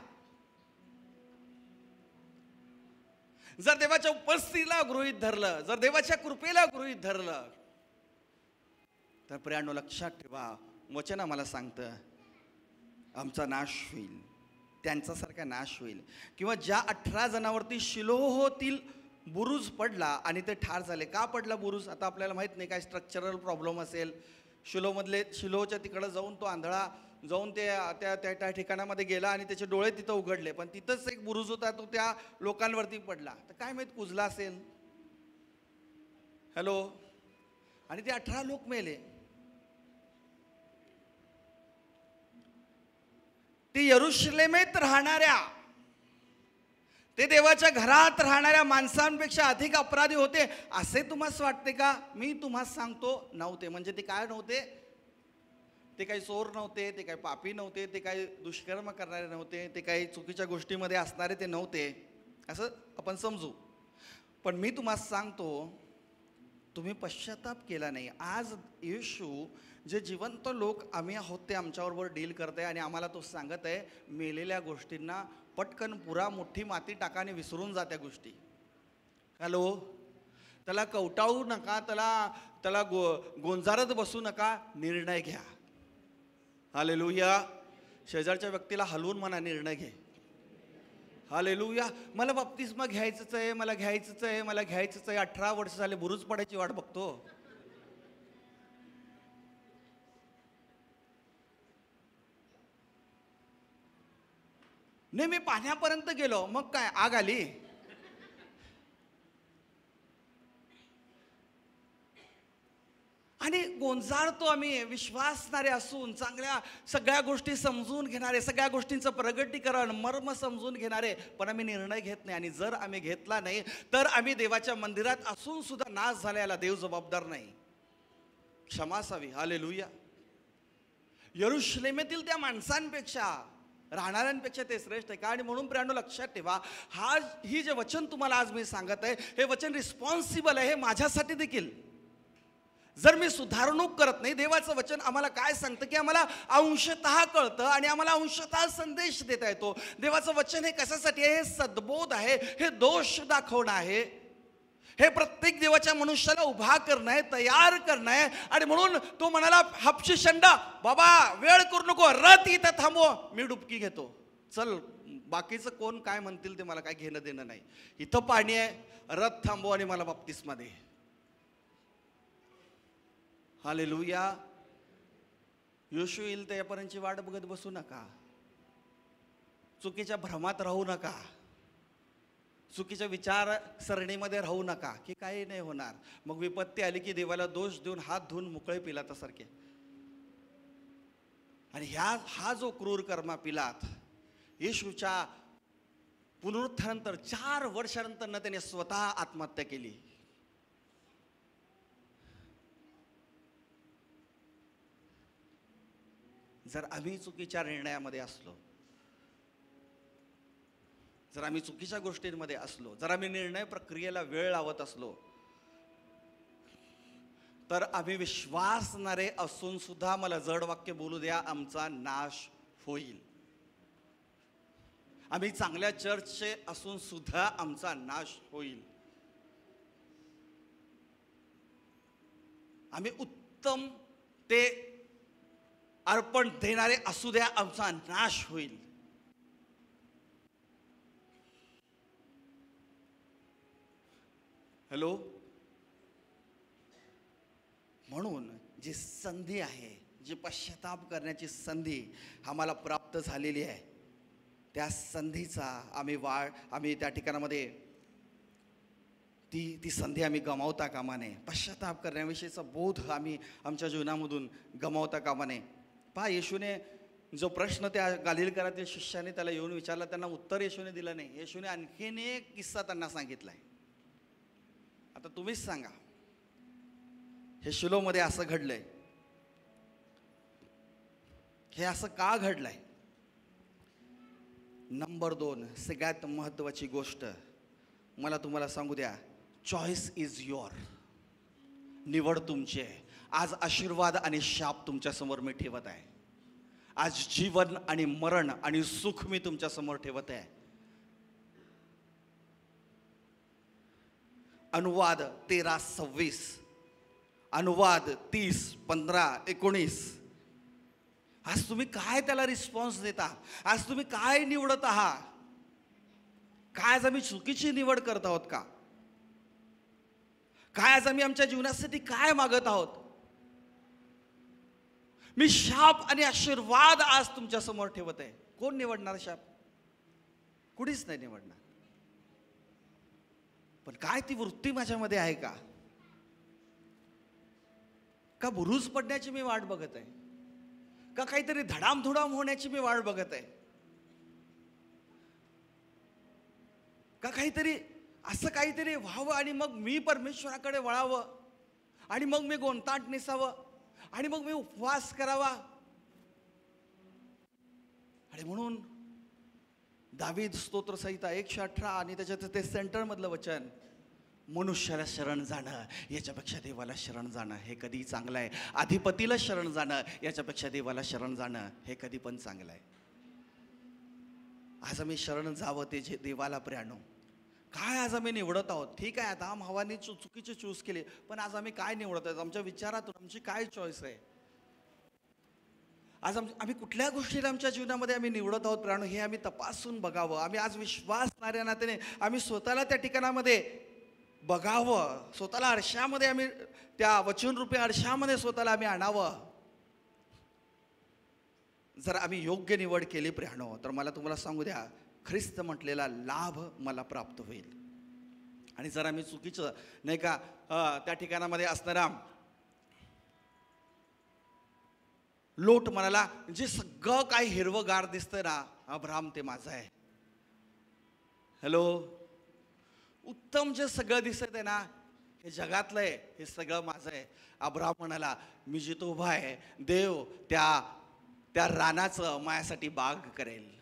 जर देवाच्या उपस्थितीला गृहीत धरलं, जर देवाच्या कृपेला गृहीत धरलं, तर प्रियानो लक्षात ठेवा, वचन आम्हाला सांगतं आमचा नाश होईल, त्यांच्यासारखा नाश होईल. किंवा ज्या 18 जणांवरती शिलोहोतील बुरुज पडला आणि ते ठार झाले. का पडला बुरुज आता आपल्याला माहित नाही, काय स्ट्रक्चरल प्रॉब्लेम असेल. शिलोहोच्या तिकडं जाऊन तो आंधळा जाऊन त्या ठिकाणामध्ये गेला आणि त्याचे डोळे तिथं उघडले, पण तिथंच एक बुरुज होता, तो त्या लोकांवरती पडला. तर काय माहित कुजला असेल. हॅलो, आणि ते 18 लोक मेले. ते यरुशलेमेत राहणाऱ्या, ते देवाच्या घरात राहणाऱ्या माणसांपेक्षा अधिक अपराधी होते असे तुम्हाला वाटते का? मी तुम्हाला सांगतो नव्हते. म्हणजे ते काय नव्हते? ते काही चोर नव्हते, ते काही पापी नव्हते, ते काही दुष्कर्म करणारे नव्हते, ते काही चुकीच्या गोष्टीमध्ये असणारे ते नव्हते, असं आपण समजू. पण मी तुम्हाला सांगतो, तुम्ही पश्चाताप केला नाही. आज येशू जे जिवंत लोक आम्ही आहोत ते आमच्याबरोबर डील करत आहे आणि आम्हाला तो सांगत आहे, मेलेल्या गोष्टींना पटकन पुरा मोठी माती टाका आणि विसरून जा त्या गोष्टी. हॅलो, त्याला कवटाळू नका, त्याला गोंजारत बसू नका, निर्णय घ्या. हालेलुया. शेजारच्या व्यक्तीला हलवून म्हणा, निर्णय घे. हालेलुया. मला बाप्तिस्मा घ्यायचंच आहे, मला घ्यायचंच आहे, मला घ्यायचंच आहे. 18 वर्ष झाले बुरुज पडायची वाट बघतो. नाही, मी पाण्यापर्यंत गेलो, मग काय आग आली. आणि गोंजाळतो आम्ही, विश्वासणारे असून, चांगल्या सगळ्या गोष्टी समजून घेणारे, सगळ्या गोष्टींचं प्रगटीकरण, मर्म समजून घेणारे, पण आम्ही निर्णय घेत नाही. आणि जर आम्ही घेतला नाही तर आम्ही देवाच्या मंदिरात असून सुद्धा नाश झाल्याला देव जबाबदार नाही. क्षमा असावी. हालेलुया. यरुशलेमेतील त्या माणसांपेक्षा, राहणाऱ्यांपेक्षा ते श्रेष्ठ आहे का? आणि म्हणून प्रियानो लक्षात ठेवा, ही जे वचन तुम्हाला आज मी सांगत आहे, हे वचन रिस्पॉन्सिबल आहे. हे माझ्यासाठी देखील. जर मी सुधारणूक करत नाही, देवाचं वचन आम्हाला काय सांगतं की आम्हाला अंशतः कळतं आणि आम्हाला अंशतः संदेश देता येतो. देवाचं वचन हे कशासाठी आहे? हे सद्बोध आहे, हे दोष दाखवणं आहे, हे प्रत्येक देवाच्या मनुष्याला उभा करणं आहे, तयार करणं आहे. आणि म्हणून तो म्हणाला, हापशी शंडा, बाबा वेळ करू नको, रथ इथं थांबव, मी डुबकी घेतो, चल, बाकीचं कोण काय म्हणतील ते मला काय घेणं देणं नाही, इथं पाणी आहे, रथ थांबव आणि मला बाप्तिस्मा दे. हालेलुया. येशू येईल त्यापर्यंतची वाट बघत बसू नका. चुकीच्या भ्रमात राहू नका. चुकीच्या विचारसरणीमध्ये राहू नका की काही नाही होणार. मग विपत्ती आली की देवाला दोष देऊन हात धुवून मोकळे पिलातासारखे. आणि हा जो क्रूर कर्मा पिलात, येशूच्या पुनरुत्थानानंतर 4 वर्षानंतर त्याने स्वतः आत्महत्या केली. जर आम्ही चुकीच्या निर्णयामध्ये असलो, जर आम्ही चुकीच्या गोष्टींमध्ये असलो, जर आम्ही निर्णय प्रक्रियेला वेळ लावत असलो, तर आम्ही विश्वासणारे असून सुद्धा, मला जड वाक्य बोलू द्या, आमचा नाश होईल. आम्ही चांगल्या चर्चचे असून सुद्धा आमचा नाश होईल. आम्ही उत्तम ते अर्पण देणारे असू द्या, आमचा नाश होईल. हॅलो. म्हणून जी संधी आहे, जी पश्चाताप करण्याची संधी आम्हाला प्राप्त झालेली आहे, त्या संधीचा आम्ही त्या ठिकाणामध्ये ती संधी आम्ही गमावता कामा नये. पश्चाताप करण्याविषयीचा बोध आम्ही आमच्या जीवनामधून गमावता कामा नये. पहा, येशूने जो प्रश्न त्या गालिलकरातील शिष्याने त्याला येऊन विचारला, त्यांना उत्तर येशूने दिलं नाही. येशूने आणखीन एक किस्सा त्यांना सांगितलाय. आता तुम्हीच सांगा, हे शिलोमध्ये असं घडलंय, हे असं का घडलंय? नंबर 2, सगळ्यात महत्वाची गोष्ट मला तुम्हाला सांगू द्या, चॉईस इज युअर. निवड तुमची आहे. आज आशीर्वाद आणि शाप तुमच्या समोर मी ठेवत आहे. आज जीवन आणि मरण आणि सुख मी तुमच्या समोर ठेवत आहे. अनुवाद 13:26, अनुवाद 30:15-19. आज तुम्ही काय त्याला रिस्पॉन्स देता? आज तुम्ही काय निवडत आहात? काय आज आम्ही चुकीची निवड करत आहोत का? काय आज आम्ही आमच्या जीवनासाठी काय मागत आहोत? मी शाप आणि आशीर्वाद आज तुमच्या समोर ठेवत आहे. कोण निवडणार शाप? कुणीच नाही निवडणार. पण काय ती वृत्ती माझ्यामध्ये आहे का? का बुरुज पडण्याची मी वाट बघत आहे? का काहीतरी धडामधुडाम होण्याची मी वाट बघत आहे? का काहीतरी असं काहीतरी व्हावं आणि मग मी परमेश्वराकडे वळावं आणि मग मी गोंताट नेसावं आणि मग मी उपवास करावा? आणि म्हणून दावीद स्तोत्रसंहिता 118 आणि त्याच्यात ते सेंटर मधलं वचन, मनुष्याला शरण जाणं याच्यापेक्षा देवाला शरण जाणं हे कधी चांगलं आहे. अधिपतीला शरण जाणं याच्यापेक्षा देवाला शरण जाणं हे कधी पण चांगलं आहे. आज आम्ही शरण जावं ते जे देवाला प्रियानो. काय आज आम्ही निवडत आहोत? ठीक आहे, आता भावानी चुकीचे चूज केले, पण आज आम्ही काय निवडत आहोत? आमच्या विचारातून आमची काय चॉईस आहे? आज आम्ही कुठल्या गोष्टीला आमच्या जीवनामध्ये आम्ही निवडत आहोत प्राणो, हे आम्ही तपासून बघावं. आम्ही आज विश्वासणाऱ्या नात्याने आम्ही स्वतःला त्या ठिकाणामध्ये बघावं, स्वतःला आरशामध्ये आम्ही त्या वचनरूपी आरशामध्ये स्वतःला आम्ही आणावं. जर आम्ही योग्य निवड केली प्रियानो, तर मला तुम्हाला सांगू द्या, ख्रिस्त म्हटलेला लाभ मला प्राप्त होईल. आणि जर आम्ही चुकीचं नाही का त्या ठिकाणामध्ये असणारा लोट म्हणाला, जे सगळं काही हिरवंगार दिसतंय ना, अब्राम ते माझं आहे. हॅलो, उत्तम जे सगळं दिसत आहे ना, हे जगातलं आहे, हे सगळं माझं आहे. अब्राम म्हणाला, मी जिथं उभा आहे, देव त्या रानाचं माझ्यासाठी बाग करेल.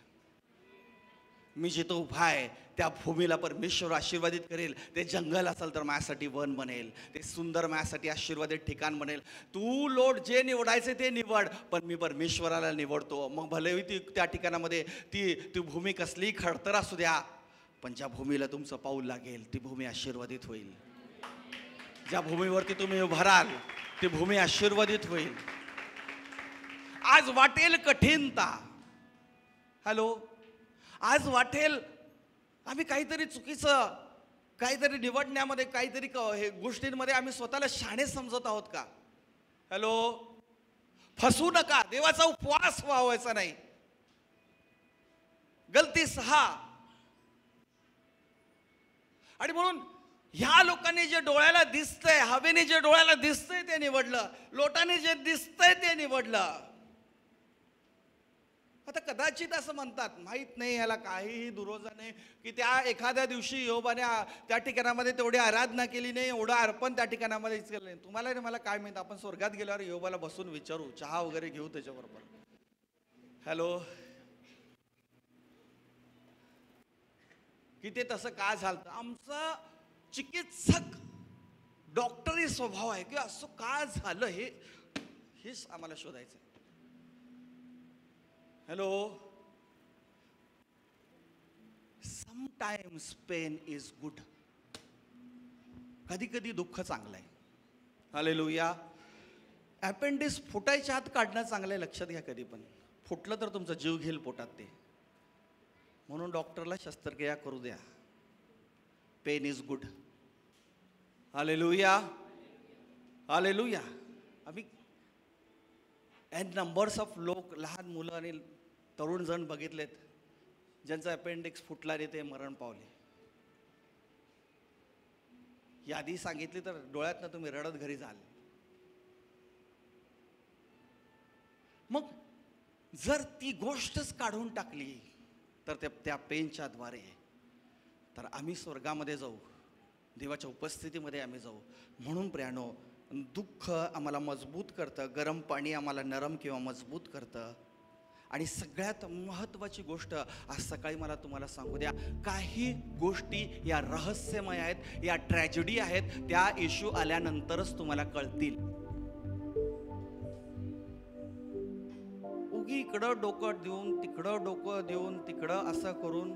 मी जिथं उभा आहे त्या भूमीला परमेश्वर आशीर्वादित करेल. ते जंगल असेल तर माझ्यासाठी वन बनेल, ते सुंदर माझ्यासाठी आशीर्वादित ठिकाण बनेल. तू लोट जे निवडायचे ते निवड, पण मी परमेश्वराला निवडतो. मग भले ती त्या ठिकाणामध्ये ती भूमी कसलीही खडतर असू द्या, पण ज्या भूमीला तुमचं पाऊल लागेल ती भूमी आशीर्वादित होईल. ज्या भूमीवरती तुम्ही उभा राहाल ती भूमी आशीर्वादित होईल. आज वाटेल कठीणता, हॅलो, आज वाटेल आम्ही काहीतरी चुकीचं काहीतरी निवडण्यामध्ये काहीतरी हे गोष्टींमध्ये आम्ही स्वतःला शहाणे समजत आहोत का? हॅलो, फसू नका. देवाचा उपवास व्हावायचा नाही. गलती 6. आणि म्हणून ह्या लोकांनी जे डोळ्याला दिसतंय, हवेने जे डोळ्याला दिसतंय ते निवडलं, लोटाने जे दिसतंय ते निवडलं. आता कदाचित असं म्हणतात, माहीत नाही ह्याला काहीही दुरोजाने, की त्या एखाद्या दिवशी योबाने त्या ठिकाणामध्ये तेवढी आराधना केली नाही, एवढं अर्पण त्या ठिकाणामध्ये केलं नाही. तुम्हाला नाही मला काय माहित, आपण स्वर्गात गेल्यावर योबाला बसून विचारू, चहा वगैरे घेऊ त्याच्याबरोबर. हॅलो, की ते तसं का झालं? आमचा चिकित्सक डॉक्टरी स्वभाव आहे की असं का झालं हेच आम्हाला शोधायचं. Hello, sometimes pain is good. कधी कधी दुःख चांगलं आहे. हालेलुया. अपेंडिक्स फुटायच्या आत काढणं चांगलं आहे, लक्षात घ्या. कधी पण फुटलं तर तुमचा जीव घेईल पोटात ते, म्हणून डॉक्टरला शस्त्रक्रिया करू द्या. Pain is good. Hallelujah, hallelujah. आम्ही नंबर्स ऑफ लोक, लहान मुलं आणि तरुण जण बघितलेत ज्यांचं अपेंडिक्स फुटला आणि ते मरण पावले. यादी सांगितली तर डोळ्यातनं तुम्ही रडत घरी जाल. मग जर ती गोष्टच काढून टाकली तर त्या पेनच्या द्वारे तर आम्ही स्वर्गामध्ये जाऊ, देवाच्या उपस्थितीमध्ये आम्ही जाऊ. म्हणून प्रियानो, दुःख आम्हाला मजबूत करतं, गरम पाणी आम्हाला नरम किंवा मजबूत करतं. आणि सगळ्यात महत्त्वाची गोष्ट आज सकाळी मला तुम्हाला सांगू द्या, काही गोष्टी या रहस्यमय आहेत, या ट्रॅजेडी आहेत, त्या इश्यू आल्यानंतरच तुम्हाला कळतील. उगी इकडं डोकं देऊन तिकडं डोकं देऊन तिकडं असं करून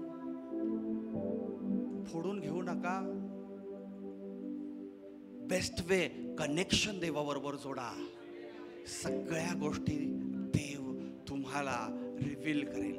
फोडून घेऊ नका. बेस्ट वे, कनेक्शन देवाबरोबर जोडा. सगळ्या गोष्टी देव तुम्हाला रिव्हील करेल.